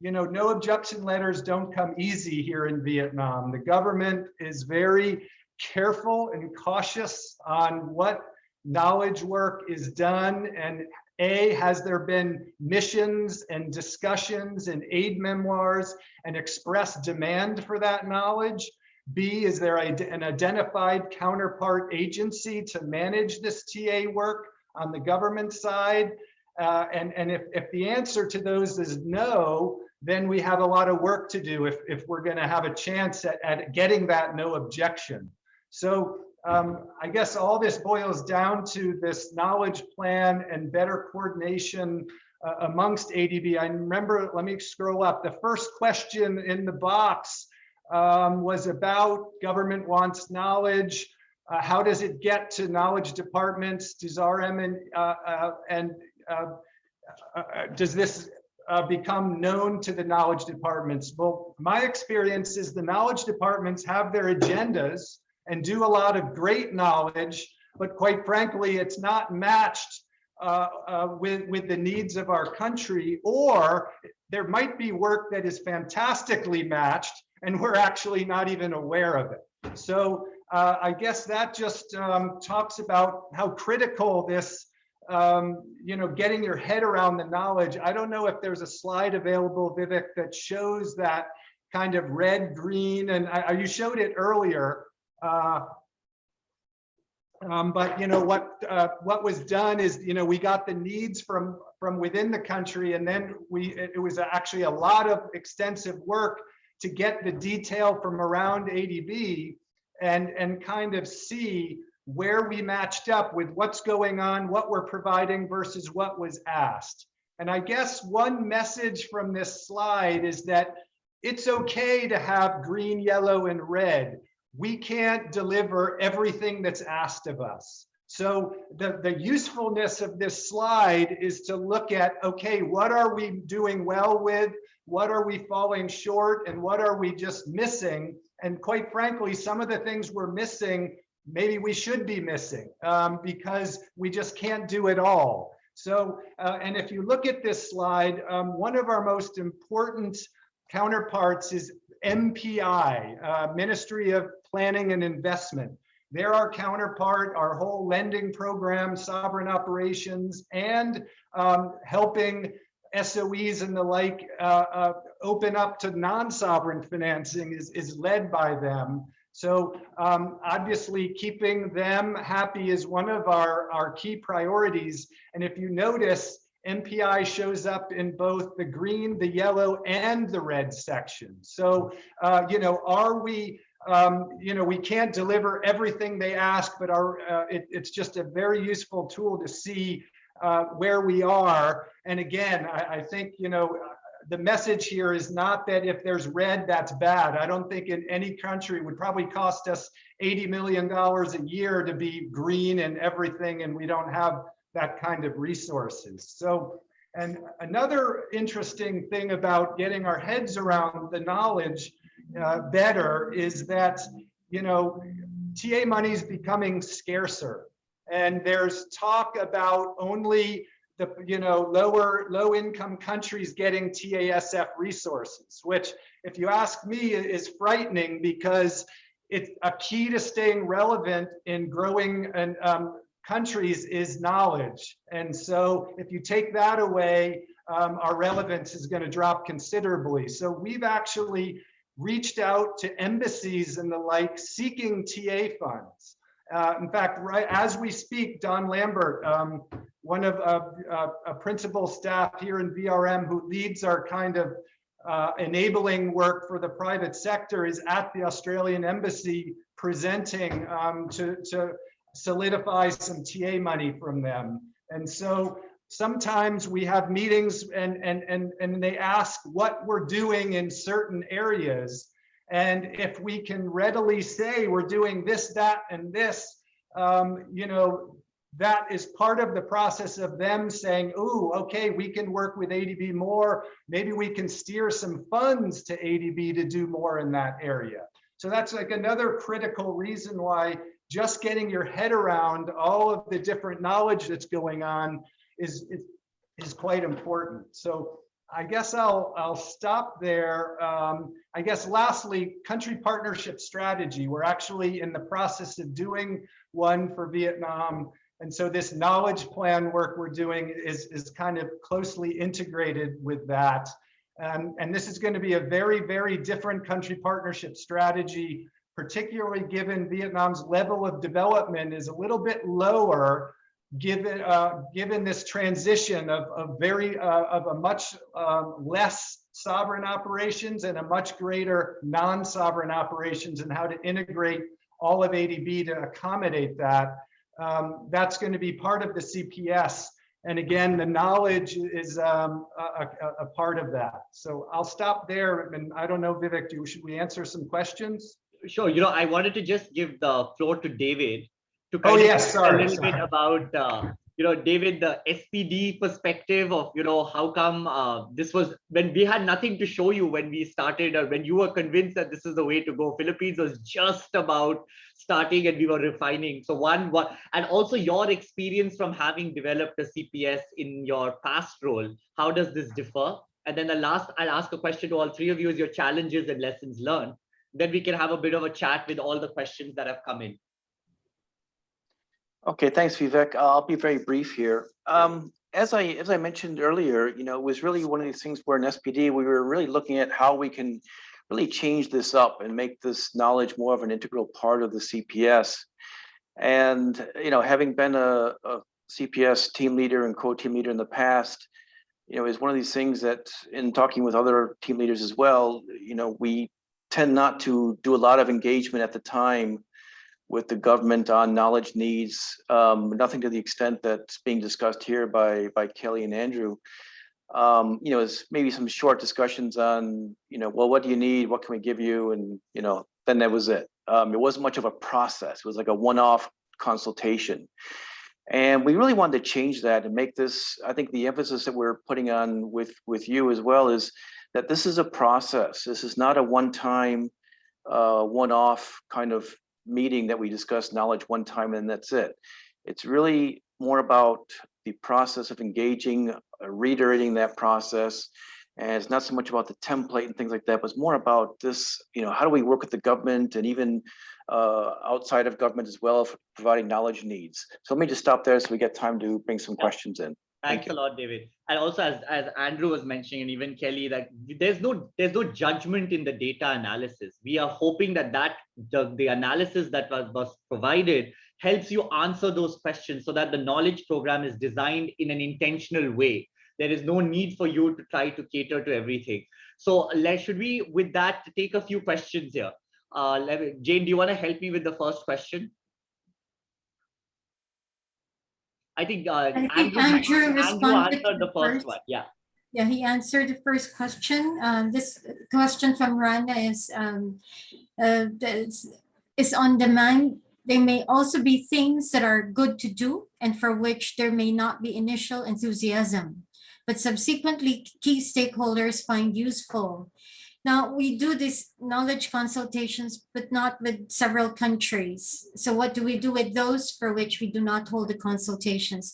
no objection letters don't come easy here in Vietnam. The government is very careful and cautious on what knowledge work is done, and has there been missions and discussions and aid memoirs and express demand for that knowledge? B, is there an identified counterpart agency to manage this TA work on the government side? And if the answer to those is no, then we have a lot of work to do if we're going to have a chance at getting that no objection. So I guess all this boils down to this knowledge plan and better coordination amongst ADB. I remember, let me scroll up. The first question in the box was about government wants knowledge. How does it get to knowledge departments? Does RM does this become known to the knowledge departments? Well, my experience is the knowledge departments have their agendas and do a lot of great knowledge, but quite frankly, it's not matched with the needs of our country, or there might be work that is fantastically matched and we're actually not even aware of it. So I guess that just talks about how critical this, getting your head around the knowledge. I don't know if there's a slide available, Vivek, that shows that kind of red, green, and you showed it earlier. But what was done is we got the needs from within the country, and then it was actually a lot of extensive work to get the detail from around ADB and kind of see where we matched up with what's going on, what we're providing versus what was asked. And I guess one message from this slide is that it's okay to have green, yellow, and red. We can't deliver everything that's asked of us. So the usefulness of this slide is to look at, okay, what are we doing well with? What are we falling short? And what are we just missing? And quite frankly, some of the things we're missing, maybe we should be missing because we just can't do it all. So, and if you look at this slide, one of our most important counterparts is MPI, Ministry of Planning and Investment. They're our counterpart, our whole lending program, sovereign operations, and helping SOEs and the like open up to non-sovereign financing is led by them. So obviously keeping them happy is one of our key priorities. And if you notice, MPI shows up in both the green, the yellow, and the red section. So, are we, we can't deliver everything they ask, but it's just a very useful tool to see where we are. And again, I think, the message here is not that if there's red, that's bad. I don't think in any country it would probably cost us $80 million a year to be green and everything, and we don't have that kind of resources. So, and another interesting thing about getting our heads around the knowledge better is that, TA money is becoming scarcer. And there's talk about only the low income countries getting TASF resources, which if you ask me is frightening, because it's a key to staying relevant in growing and countries is knowledge. And so if you take that away, our relevance is going to drop considerably. So we've actually reached out to embassies and the like seeking TA funds. In fact, right as we speak, Don Lambert, one of a principal staff here in VRM who leads our kind of enabling work for the private sector, is at the Australian Embassy presenting to solidify some TA money from them. And so sometimes we have meetings and they ask what we're doing in certain areas. And if we can readily say we're doing this, that, and this, you know, that is part of the process of them saying, ooh, okay, we can work with ADB more. Maybe we can steer some funds to ADB to do more in that area. So that's like another critical reason why just getting your head around all of the different knowledge that's going on is quite important. So I guess I'll stop there. I guess lastly, country partnership strategy. We're actually in the process of doing one for Vietnam. And so this knowledge plan work we're doing is kind of closely integrated with that. And this is going to be a very, very different country partnership strategy, particularly given Vietnam's level of development is a little bit lower, given this transition of a much less sovereign operations and a much greater non-sovereign operations, and how to integrate all of ADB to accommodate that. That's going to be part of the CPS. And again, the knowledge is a part of that. So I'll stop there. And I don't know, Vivek, should we answer some questions? Sure. You know, I wanted to just give the floor to David to a little bit about, you know, David, the SPD perspective of, you know, how come this was when we had nothing to show you when we started, or when you were convinced that this is the way to go. Philippines was just about starting and we were refining. So and also your experience from having developed a CPS in your past role, how does this differ? And then I'll ask a question to all three of you, is your challenges and lessons learned. Then we can have a bit of a chat with all the questions that have come in. Okay, thanks, Vivek. I'll be very brief here. As I mentioned earlier, you know, it was really one of these things where in SPD, we were really looking at how we can really change this up and make this knowledge more of an integral part of the CPS. And, you know, having been a CPS team leader and co-team leader in the past, you know, is one of these things that in talking with other team leaders as well, you know, we tend not to do a lot of engagement at the time with the government on knowledge needs, nothing to the extent that's being discussed here by Kelly and Andrew. You know, is maybe some short discussions on, you know, well, what do you need? What can we give you? And, you know, then that was it. It wasn't much of a process. It was like a one-off consultation. And we really wanted to change that and make this, I think the emphasis that we're putting on with you as well is that this is a process. This is not a one-time, one-off kind of meeting that we discuss knowledge one time and that's it. It's really more about the process of engaging, reiterating that process. And it's not so much about the template and things like that, but it's more about this, you know, how do we work with the government and even outside of government as well for providing knowledge needs. So let me just stop there so we get time to bring some questions in. Thanks a lot, David. And also, as Andrew was mentioning, and even Kelly, that there's no judgment in the data analysis. We are hoping that the analysis that was provided helps you answer those questions so that the knowledge program is designed in an intentional way. There is no need for you to try to cater to everything. So should we, with that, take a few questions here? Jane, do you want to help me with the first question? I think Andrew answered the first one. Yeah. Yeah, he answered the first question. This question from Rana is on demand. They may also be things that are good to do and for which there may not be initial enthusiasm, but subsequently key stakeholders find useful. Now, we do these knowledge consultations, but not with several countries. So what do we do with those for which we do not hold the consultations?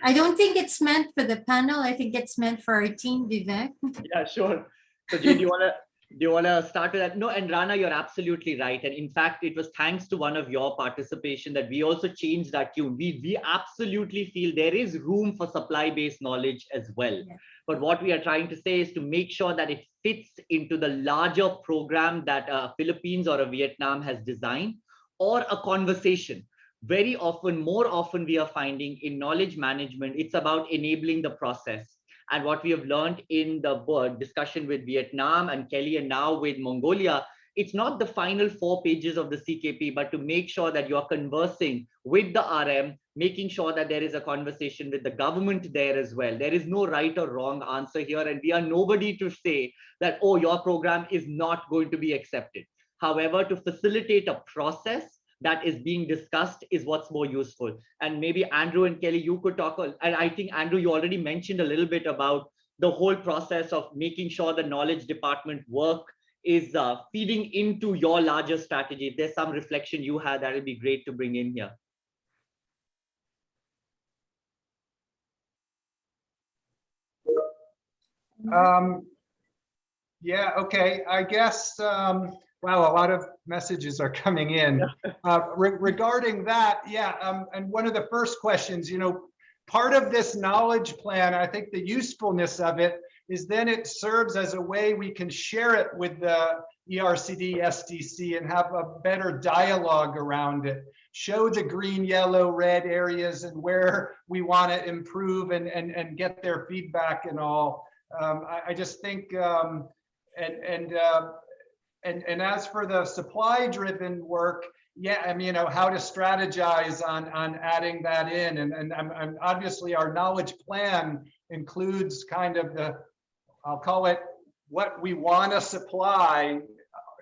I don't think it's meant for the panel. I think it's meant for our team, Vivek. Yeah, sure. So Jane, do you want to Do you want to start with that? No, and Rana, you're absolutely right. And in fact, it was thanks to one of your participation that we also changed that tune. We absolutely feel there is room for supply-based knowledge as well. Yeah. But what we are trying to say is to make sure that it fits into the larger program that Philippines or a Vietnam has designed, or a conversation. Very often, more often we are finding in knowledge management, it's about enabling the process. And what we have learned in the discussion with Vietnam and Kelly, and now with Mongolia, it's not the final 4 pages of the CKP, but to make sure that you're conversing with the RM, making sure that there is a conversation with the government there as well. There is no right or wrong answer here, and we are nobody to say that, oh, your program is not going to be accepted. However, to facilitate a process that is being discussed is what's more useful. And maybe Andrew and Kelly, you could talk, and I think Andrew, you already mentioned a little bit about the whole process of making sure the knowledge department work is feeding into your larger strategy. If there's some reflection you had, that would be great to bring in here. Yeah, okay, I guess, wow, a lot of messages are coming in. Regarding that, yeah, and one of the first questions, you know, part of this knowledge plan, I think the usefulness of it is then it serves as a way we can share it with the ERCD, SDC, and have a better dialogue around it. Show the green, yellow, red areas and where we want to improve and get their feedback and all. I just think, and as for the supply-driven work, yeah, I mean, you know, how to strategize on adding that in, and obviously our knowledge plan includes kind of the, I'll call it, what we want to supply,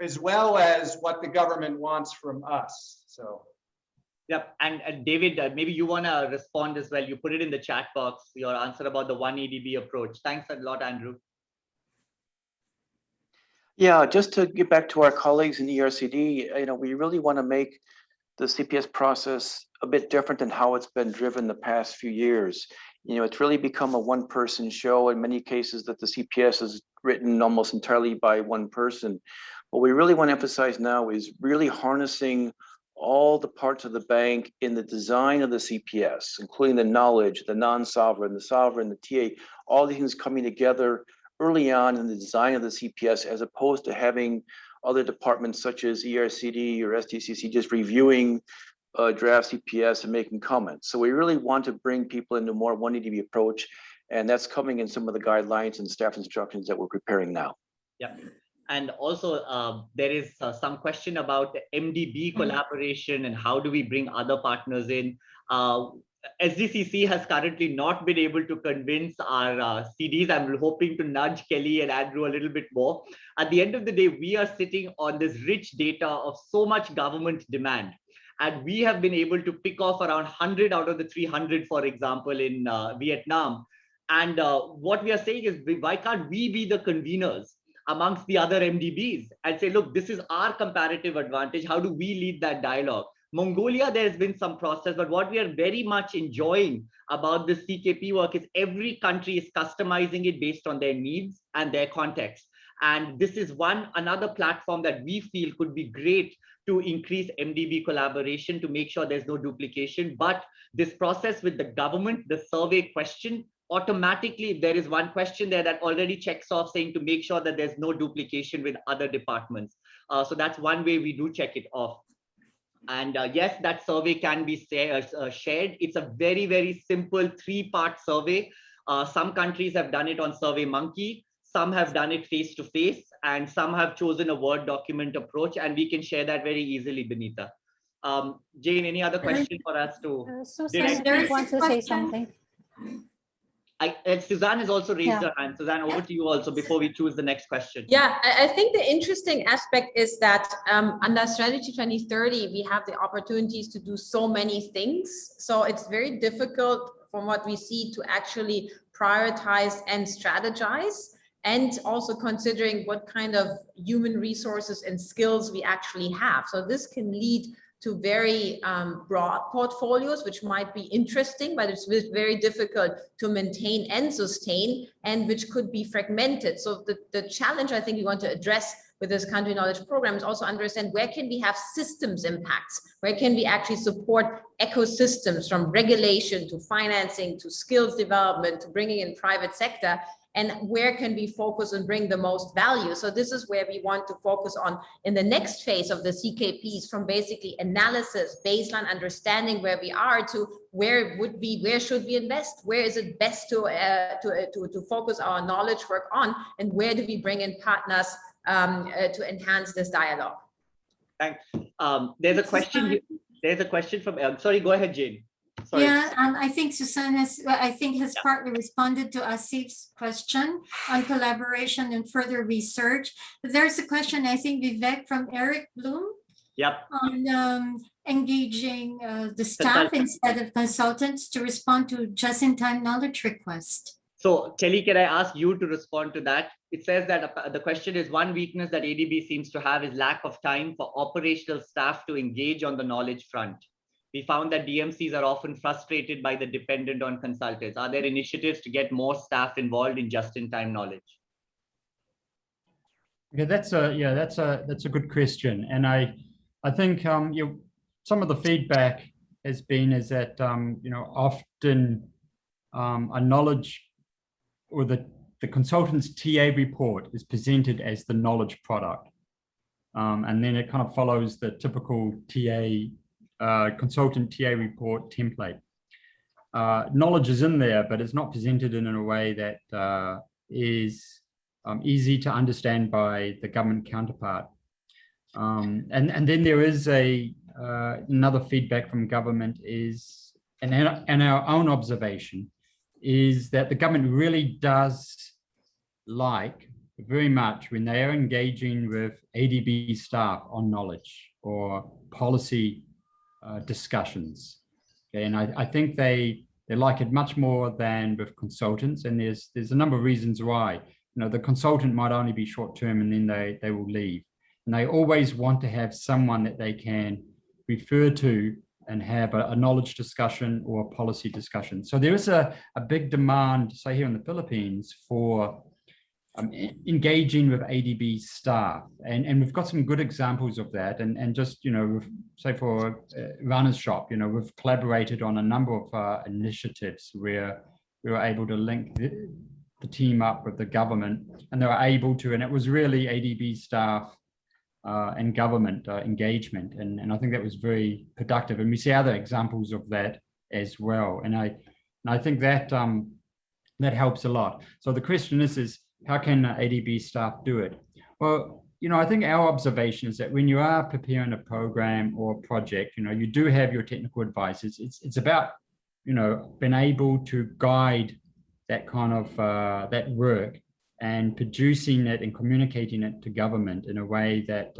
as well as what the government wants from us. So. Yep, and David, maybe you want to respond as well. You put it in the chat box, your answer about the 1 ADB approach. Thanks a lot, Andrew. Yeah, just to get back to our colleagues in ERCD, you know, we really want to make the CPS process a bit different than how it's been driven the past few years. You know, it's really become a one-person show in many cases, that the CPS is written almost entirely by one person. What we really want to emphasize now is really harnessing all the parts of the bank in the design of the CPS, including the knowledge, the non-sovereign, the sovereign, the TA, all these things coming together early on in the design of the CPS, as opposed to having other departments such as ERCD or SDCC just reviewing draft CPS and making comments. So we really want to bring people into more 1 ADB approach, and that's coming in some of the guidelines and staff instructions that we're preparing now. Yeah. And also there is some question about the MDB collaboration and how do we bring other partners in. SDCC has currently not been able to convince our CDs. I'm hoping to nudge Kelly and Andrew a little bit more. At the end of the day, we are sitting on this rich data of so much government demand. And we have been able to pick off around 100 out of the 300, for example, in Vietnam. And what we are saying is, why can't we be the conveners amongst the other MDBs and say, look, this is our comparative advantage. How do we lead that dialogue? Mongolia, there's been some process, but what we are very much enjoying about the CKP work is every country is customizing it based on their needs and their context. And this is another platform that we feel could be great to increase MDB collaboration, to make sure there's no duplication. But this process with the government, the survey question, automatically, if there is one question there that already checks off saying to make sure that there's no duplication with other departments. So that's one way we do check it off. And yes, that survey can be shared. It's a very, very simple 3-part survey. Some countries have done it on SurveyMonkey, some have done it face-to-face, and some have chosen a Word document approach, and we can share that very easily, Benita. Jane, any other question for us to? Susann wants to say something. Susann has also raised her hand. Susann, over to you also before we choose the next question. Yeah, I think the interesting aspect is that under Strategy 2030, we have the opportunities to do so many things. So it's very difficult from what we see to actually prioritize and strategize, and also considering what kind of human resources and skills we actually have. So this can lead to very broad portfolios, which might be interesting, but it's very difficult to maintain and sustain, and which could be fragmented. So the challenge I think we want to address with this country knowledge program is also understand where can we have systems impacts, where can we actually support ecosystems from regulation to financing to skills development to bringing in private sector, and where can we focus and bring the most value. So this is where we want to focus on in the next phase of the CKPs, from basically analysis, baseline understanding where we are, to where should we invest, where is it best to focus our knowledge work on, and where do we bring in partners to enhance this dialogue. Thanks. There's a question here. There's a question from, sorry, go ahead, Jane. Sorry. Yeah, I think Susann has partly responded to Asif's question on collaboration and further research. But there's a question, I think, Vivek, from Eric Bloom. Yep. On engaging the staff instead of consultants to respond to just-in-time knowledge request. So Kelly, can I ask you to respond to that? It says that the question is, one weakness that ADB seems to have is lack of time for operational staff to engage on the knowledge front. We found that DMCs are often frustrated by the dependent on consultants. Are there initiatives to get more staff involved in just-in-time knowledge? Yeah, that's a good question, and I think some of the feedback has been is that often a knowledge or the consultant's TA report is presented as the knowledge product, and then it kind of follows the typical consultant TA report template. Knowledge is in there, but it's not presented in a way that is easy to understand by the government counterpart. And then there is another feedback from government is, and our own observation, is that the government really does like very much when they are engaging with ADB staff on knowledge or policy discussions. Okay, and I think they like it much more than with consultants, and there's a number of reasons why. The consultant might only be short term and then they will leave, and they always want to have someone that they can refer to and have a knowledge discussion or a policy discussion. So there is a big demand, say here in the Philippines, for engaging with ADB staff, and we've got some good examples of that, and just say for Rana's shop, we've collaborated on a number of initiatives where we were able to link the team up with the government, and they were able to, and it was really ADB staff and government engagement, and I think that was very productive, and we see other examples of that as well, and I think that that helps a lot. So the question is how can ADB staff do it? Well, I think our observation is that when you are preparing a program or a project, you do have your technical advisors. It's about being able to guide that kind of that work and producing it and communicating it to government in a way that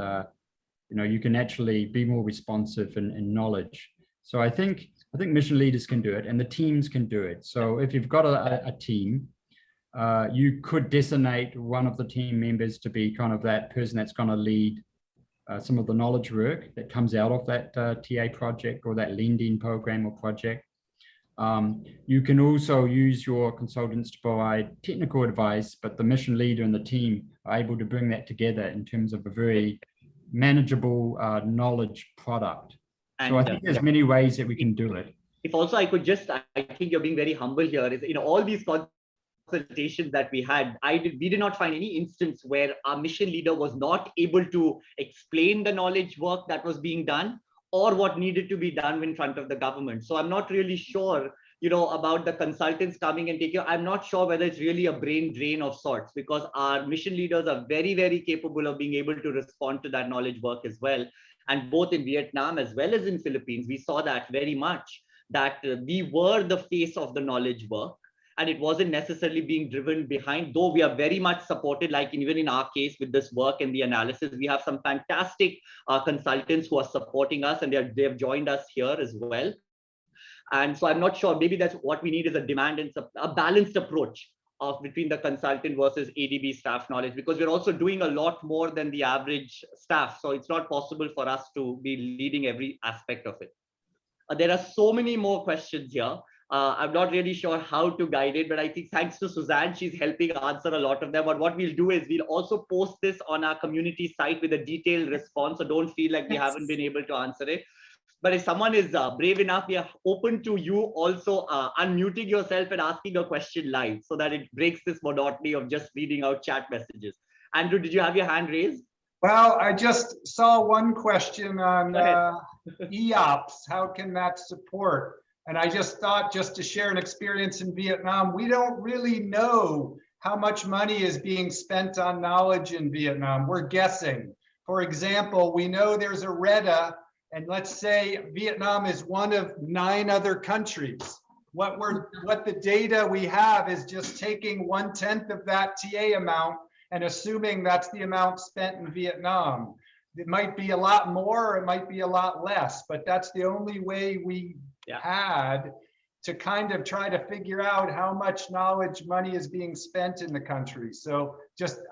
you can actually be more responsive in knowledge. So I think mission leaders can do it, and the teams can do it. So if you've got a team, you could designate one of the team members to be kind of that person that's going to lead some of the knowledge work that comes out of that TA project or that lending program or project. You can also use your consultants to provide technical advice, but the mission leader and the team are able to bring that together in terms of a very manageable knowledge product. So I think there's many ways that we can do it. If also I could just, I think you're being very humble here, is all these consultations that we had, we did not find any instance where our mission leader was not able to explain the knowledge work that was being done or what needed to be done in front of the government. So I'm not really sure, about the consultants coming and taking, I'm not sure whether it's really a brain drain of sorts, because our mission leaders are very, very capable of being able to respond to that knowledge work as well. And both in Vietnam as well as in Philippines, we saw that very much, that we were the face of the knowledge work. And it wasn't necessarily being driven behind, though we are very much supported, like even in our case with this work and the analysis, we have some fantastic consultants who are supporting us, and they have joined us here as well. And so I'm not sure, maybe that's what we need, is a demand and a balanced approach of between the consultant versus ADB staff knowledge, because we're also doing a lot more than the average staff. So it's not possible for us to be leading every aspect of it. There are so many more questions here. I'm not really sure how to guide it, but I think thanks to Susann, she's helping answer a lot of them. But what we'll do is we'll also post this on our community site with a detailed response. So don't feel like we haven't been able to answer it. But if someone is brave enough, we are open to you also unmuting yourself and asking a question live so that it breaks this monotony of just reading out chat messages. Andrew, did you have your hand raised? Well, I just saw one question on EOPS. How can that support? And I just thought, just to share an experience in Vietnam, we don't really know how much money is being spent on knowledge in Vietnam. We're guessing. For example, we know there's a RETA, and let's say Vietnam is one of 9 other countries. What the data we have is just taking 1/10 of that TA amount and assuming that's the amount spent in Vietnam. It might be a lot more, it might be a lot less, but that's the only way we had to kind of try to figure out how much knowledge money is being spent in the country. So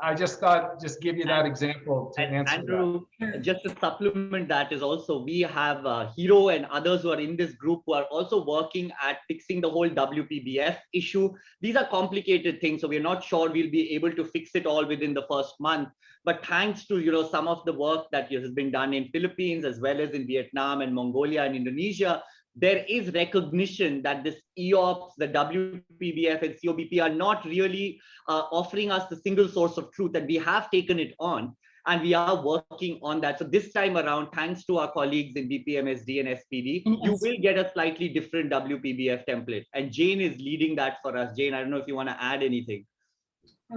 I just thought, just give you that example to answer Andrew, that. just to supplement that is also, we have Hero and others who are in this group who are also working at fixing the whole WPBF issue. These are complicated things, so we're not sure we'll be able to fix it all within the first month. But thanks to some of the work that has been done in Philippines as well as in Vietnam and Mongolia and Indonesia, there is recognition that this EOPS, the WPBF and COBP are not really offering us the single source of truth, and we have taken it on and we are working on that. So this time around, thanks to our colleagues in BPM, SD and SPD, you will get a slightly different WPBF template. And Jane is leading that for us. Jane, I don't know if you want to add anything.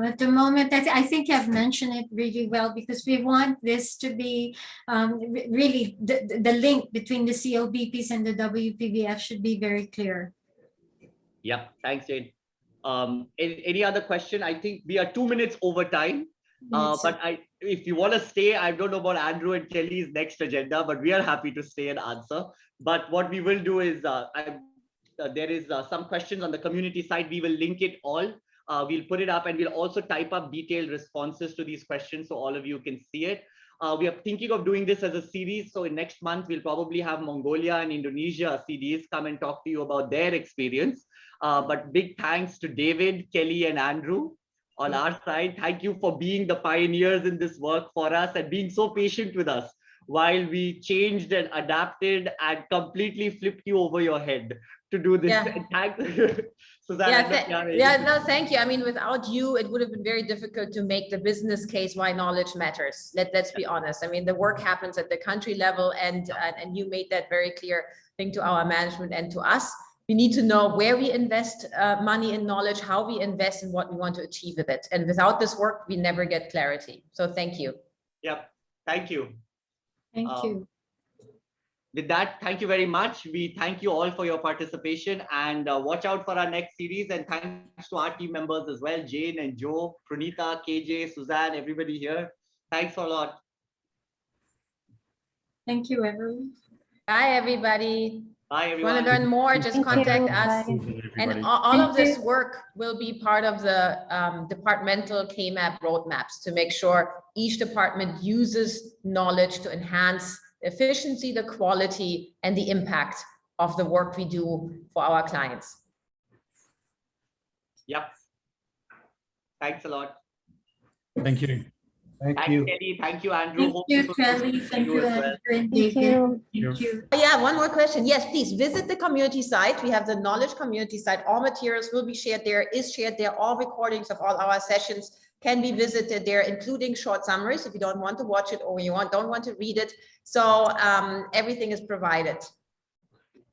At the moment, I think I've mentioned it really well, because we want this to be really the link between the COBPs and the WPBF should be very clear. Yeah, thanks, Jane. Any other question? I think we are 2 minutes over time. But if you want to stay, I don't know about Andrew and Kelly's next agenda, but we are happy to stay and answer. But what we will do is, there is some questions on the community side. We will link it all. We'll put it up, and we'll also type up detailed responses to these questions so all of you can see it. We are thinking of doing this as a series. So in next month, we'll probably have Mongolia and Indonesia CDs come and talk to you about their experience. But big thanks to David, Kelly, and Andrew on our side. Thank you for being the pioneers in this work for us and being so patient with us while we changed and adapted and completely flipped you over your head to do this. Thanks. Susann, no, thank you. I mean, without you, it would have been very difficult to make the business case why knowledge matters. Let's be honest. I mean, the work happens at the country level, and you made that very clear thing to our management and to us. We need to know where we invest money in knowledge, how we invest, and what we want to achieve with it. And without this work, we never get clarity. So thank you. Yep. Thank you. Thank you. With that, thank you very much. We thank you all for your participation, and watch out for our next series. And thanks to our team members as well, Jane and Joe, Pranita, KJ, Susann, everybody here. Thanks a lot. Thank you, everyone. Bye, everybody. Bye, everyone. Want to learn more, just contact us. And all of this work will be part of the departmental KMAP roadmaps to make sure each department uses knowledge to enhance efficiency, the quality, and the impact of the work we do for our clients. Yep. Thanks a lot. Thank you. Thank you. Kelly. Thank you, Andrew. Thank you, Kelly. Thank you, Andrew and David. Thank you. Yeah, one more question. Yes, please visit the community site. We have the knowledge community site. All materials will be shared there, is shared there. All recordings of all our sessions can be visited there, including short summaries if you don't want to watch it or you don't want to read it. So everything is provided.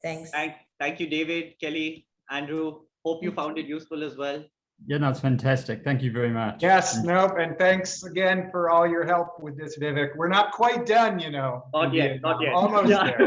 Thanks. Thank you, David, Kelly, Andrew. Hope you found it useful as well. Yeah, no, it's fantastic. Thank you very much. Yes, nope, and thanks again for all your help with this, Vivek. We're not quite done, you know. Not yet, not yet. Almost there.